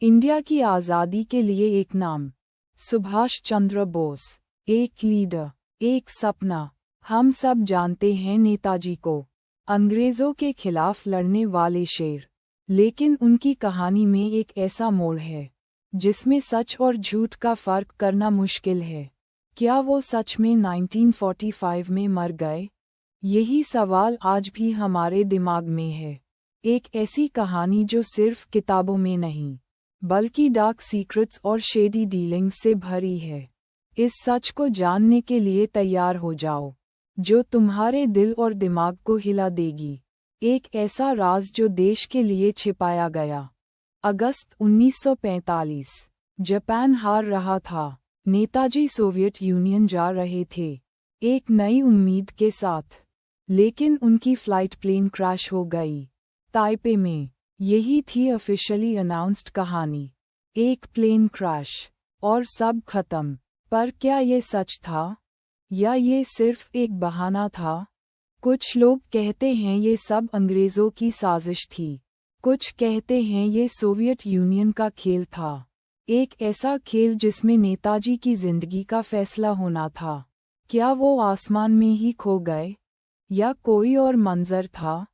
India की आज़ादी के लिए एक नाम, सुभाष चंद्र बोस। एक लीडर, एक सपना। हम सब जानते हैं नेताजी को, अंग्रेज़ों के खिलाफ लड़ने वाले शेर। लेकिन उनकी कहानी में एक ऐसा मोड़ है जिसमें सच और झूठ का फ़र्क करना मुश्किल है। क्या वो सच में 1945 में मर गए? यही सवाल आज भी हमारे दिमाग में है। एक ऐसी कहानी जो सिर्फ किताबों में नहीं, बल्कि डार्क सीक्रेट्स और शेडी डीलिंग्स से भरी है। इस सच को जानने के लिए तैयार हो जाओ, जो तुम्हारे दिल और दिमाग को हिला देगी। एक ऐसा राज जो देश के लिए छिपाया गया। अगस्त 1945, जापान हार रहा था। नेताजी सोवियत यूनियन जा रहे थे, एक नई उम्मीद के साथ। लेकिन उनकी फ्लाइट प्लेन क्रैश हो गई, ताइपे में। यही थी ऑफिशियली अनाउंस्ड कहानी, एक प्लेन क्रैश और सब खत्म। पर क्या ये सच था, या ये सिर्फ एक बहाना था? कुछ लोग कहते हैं ये सब अंग्रेज़ों की साजिश थी, कुछ कहते हैं ये सोवियत यूनियन का खेल था। एक ऐसा खेल जिसमें नेताजी की जिंदगी का फैसला होना था। क्या वो आसमान में ही खो गए, या कोई और मंजर था?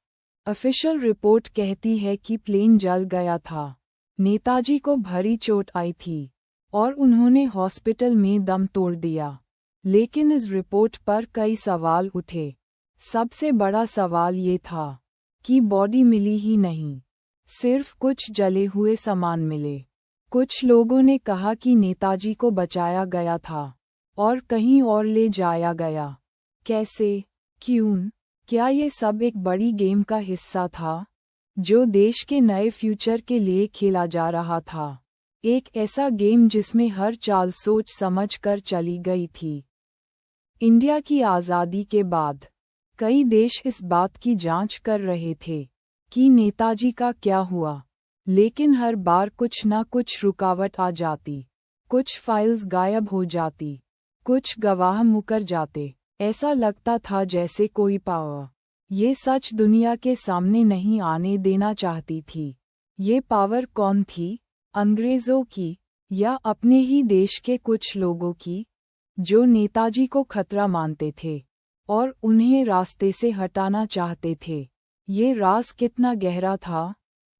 ऑफिशियल रिपोर्ट कहती है कि प्लेन जल गया था, नेताजी को भारी चोट आई थी और उन्होंने हॉस्पिटल में दम तोड़ दिया। लेकिन इस रिपोर्ट पर कई सवाल उठे। सबसे बड़ा सवाल ये था कि बॉडी मिली ही नहीं, सिर्फ कुछ जले हुए सामान मिले। कुछ लोगों ने कहा कि नेताजी को बचाया गया था और कहीं और ले जाया गया। कैसे, क्यों? क्या ये सब एक बड़ी गेम का हिस्सा था, जो देश के नए फ्यूचर के लिए खेला जा रहा था? एक ऐसा गेम जिसमें हर चाल सोच समझ कर चली गई थी। इंडिया की आज़ादी के बाद कई देश इस बात की जांच कर रहे थे कि नेताजी का क्या हुआ। लेकिन हर बार कुछ न कुछ रुकावट आ जाती, कुछ फाइल्स गायब हो जाती, कुछ गवाह मुकर जाते। ऐसा लगता था जैसे कोई पावर ये सच दुनिया के सामने नहीं आने देना चाहती थी। ये पावर कौन थी, अंग्रेज़ों की, या अपने ही देश के कुछ लोगों की, जो नेताजी को खतरा मानते थे और उन्हें रास्ते से हटाना चाहते थे? ये राज कितना गहरा था?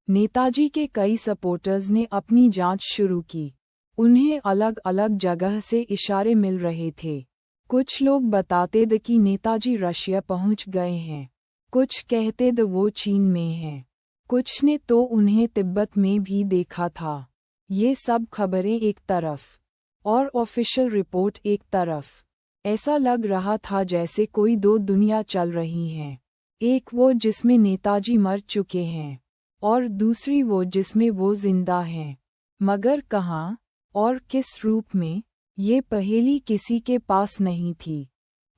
नेताजी के कई सपोर्टर्स ने अपनी जांच शुरू की। उन्हें अलग अलग जगह से इशारे मिल रहे थे। कुछ लोग बताते थे कि नेताजी रशिया पहुंच गए हैं, कुछ कहते थे वो चीन में हैं, कुछ ने तो उन्हें तिब्बत में भी देखा था। ये सब खबरें एक तरफ और ऑफिशियल रिपोर्ट एक तरफ। ऐसा लग रहा था जैसे कोई दो दुनिया चल रही हैं, एक वो जिसमें नेताजी मर चुके हैं और दूसरी वो जिसमें वो जिंदा हैं। मगर कहाँ और किस रूप में, ये पहेली किसी के पास नहीं थी।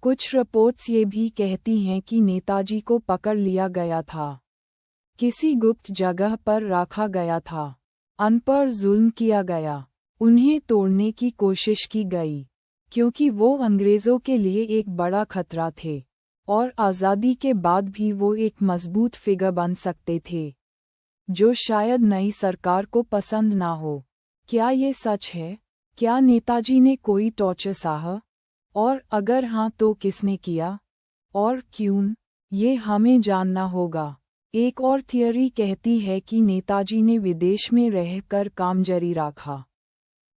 कुछ रिपोर्ट्स ये भी कहती हैं कि नेताजी को पकड़ लिया गया था, किसी गुप्त जगह पर रखा गया था, उन पर जुल्म किया गया, उन्हें तोड़ने की कोशिश की गई, क्योंकि वो अंग्रेज़ों के लिए एक बड़ा खतरा थे और आज़ादी के बाद भी वो एक मजबूत फिगर बन सकते थे, जो शायद नई सरकार को पसंद ना हो। क्या ये सच है? क्या नेताजी ने कोई टॉर्चर सहा? और अगर हाँ तो किसने किया और क्यों? ये हमें जानना होगा। एक और थियरी कहती है कि नेताजी ने विदेश में रहकर काम जारी रखा,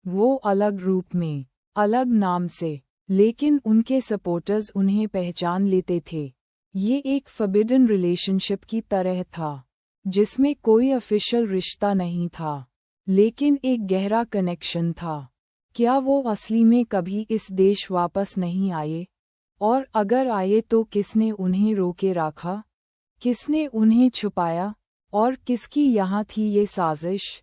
वो अलग रूप में, अलग नाम से, लेकिन उनके सपोर्टर्स उन्हें पहचान लेते थे। ये एक फॉरबिडन रिलेशनशिप की तरह था, जिसमें कोई ऑफिशियल रिश्ता नहीं था, लेकिन एक गहरा कनेक्शन था। क्या वो असली में कभी इस देश वापस नहीं आए? और अगर आए तो किसने उन्हें रोके रखा, किसने उन्हें छुपाया, और किसकी यहाँ थी ये साजिश?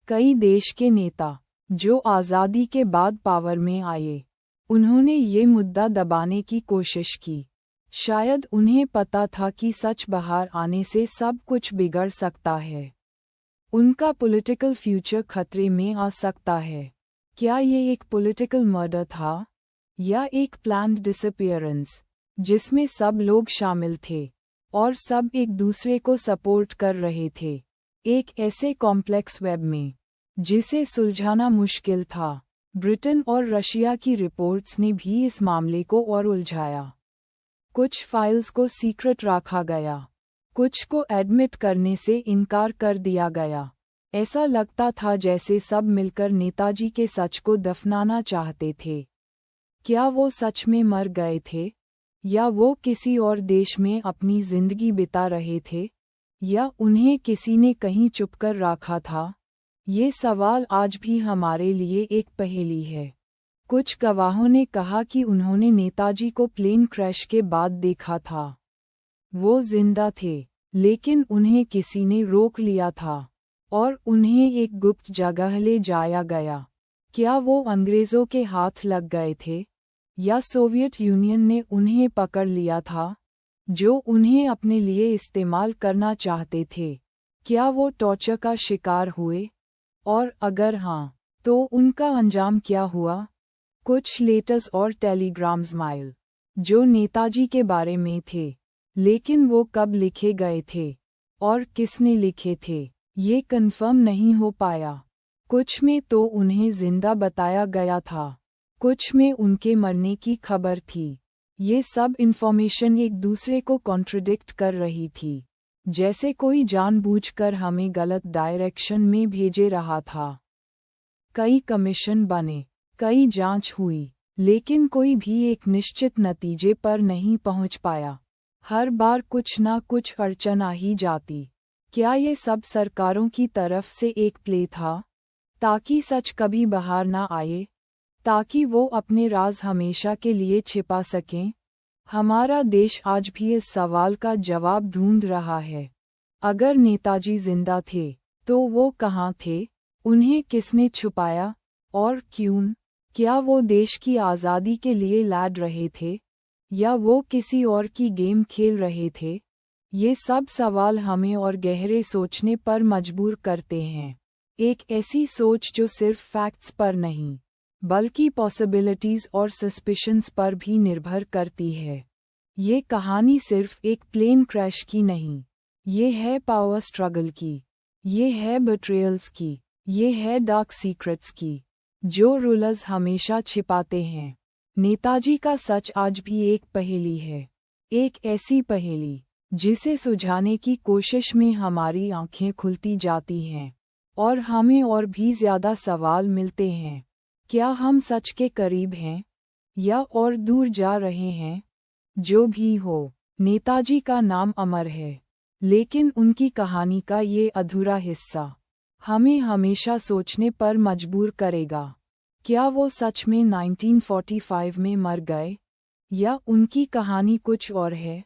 कई देश के नेता जो आज़ादी के बाद पावर में आए, उन्होंने ये मुद्दा दबाने की कोशिश की। शायद उन्हें पता था कि सच बाहर आने से सब कुछ बिगड़ सकता है, उनका पॉलिटिकल फ्यूचर खतरे में आ सकता है। क्या ये एक पॉलिटिकल मर्डर था, या एक प्लान्ड डिसअपीयरेंस जिसमें सब लोग शामिल थे और सब एक दूसरे को सपोर्ट कर रहे थे? एक ऐसे कॉम्प्लेक्स वेब में जिसे सुलझाना मुश्किल था। ब्रिटेन और रशिया की रिपोर्ट्स ने भी इस मामले को और उलझाया। कुछ फाइल्स को सीक्रेट रखा गया, कुछ को एडमिट करने से इनकार कर दिया गया। ऐसा लगता था जैसे सब मिलकर नेताजी के सच को दफनाना चाहते थे। क्या वो सच में मर गए थे, या वो किसी और देश में अपनी जिंदगी बिता रहे थे, या उन्हें किसी ने कहीं छुप कर रखा था? ये सवाल आज भी हमारे लिए एक पहेली है। कुछ गवाहों ने कहा कि उन्होंने नेताजी को प्लेन क्रैश के बाद देखा था। वो जिंदा थे, लेकिन उन्हें किसी ने रोक लिया था और उन्हें एक गुप्त जगह ले जाया गया। क्या वो अंग्रेज़ों के हाथ लग गए थे, या सोवियत यूनियन ने उन्हें पकड़ लिया था, जो उन्हें अपने लिए इस्तेमाल करना चाहते थे? क्या वो टॉर्चर का शिकार हुए, और अगर हाँ, तो उनका अंजाम क्या हुआ? कुछ लेटर्स और टेलीग्राम्स माइल जो नेताजी के बारे में थे, लेकिन वो कब लिखे गए थे और किसने लिखे थे, ये कन्फर्म नहीं हो पाया। कुछ में तो उन्हें जिंदा बताया गया था, कुछ में उनके मरने की खबर थी। ये सब इन्फॉर्मेशन एक दूसरे को कॉन्ट्रडिक्ट कर रही थी, जैसे कोई जानबूझकर हमें गलत डायरेक्शन में भेजे रहा था। कई कमीशन बने, कई जांच हुई, लेकिन कोई भी एक निश्चित नतीजे पर नहीं पहुंच पाया। हर बार कुछ ना कुछ अड़चन आ ही जाती। क्या ये सब सरकारों की तरफ से एक प्ले था, ताकि सच कभी बाहर ना आए, ताकि वो अपने राज हमेशा के लिए छिपा सकें? हमारा देश आज भी इस सवाल का जवाब ढूंढ रहा है। अगर नेताजी जिंदा थे, तो वो कहाँ थे? उन्हें किसने छुपाया, और क्यों? क्या वो देश की आज़ादी के लिए लड़ रहे थे, या वो किसी और की गेम खेल रहे थे? ये सब सवाल हमें और गहरे सोचने पर मजबूर करते हैं। एक ऐसी सोच जो सिर्फ फैक्ट्स पर नहीं, बल्कि पॉसिबिलिटीज और सस्पिशंस पर भी निर्भर करती है। ये कहानी सिर्फ एक प्लेन क्रैश की नहीं, ये है पावर स्ट्रगल की, ये है बिट्रेयल्स की, ये है डार्क सीक्रेट्स की, जो रूलर्स हमेशा छिपाते हैं। नेताजी का सच आज भी एक पहेली है, एक ऐसी पहेली जिसे सुलझाने की कोशिश में हमारी आंखें खुलती जाती हैं, और हमें और भी ज़्यादा सवाल मिलते हैं। क्या हम सच के करीब हैं, या और दूर जा रहे हैं? जो भी हो, नेताजी का नाम अमर है, लेकिन उनकी कहानी का ये अधूरा हिस्सा हमें हमेशा सोचने पर मजबूर करेगा। क्या वो सच में 1945 में मर गए, या उनकी कहानी कुछ और है?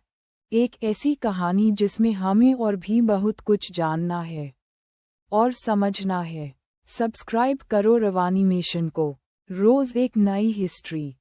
एक ऐसी कहानी जिसमें हमें और भी बहुत कुछ जानना है और समझना है। सब्सक्राइब करो रवानीमेशन को, रोज एक नई हिस्ट्री।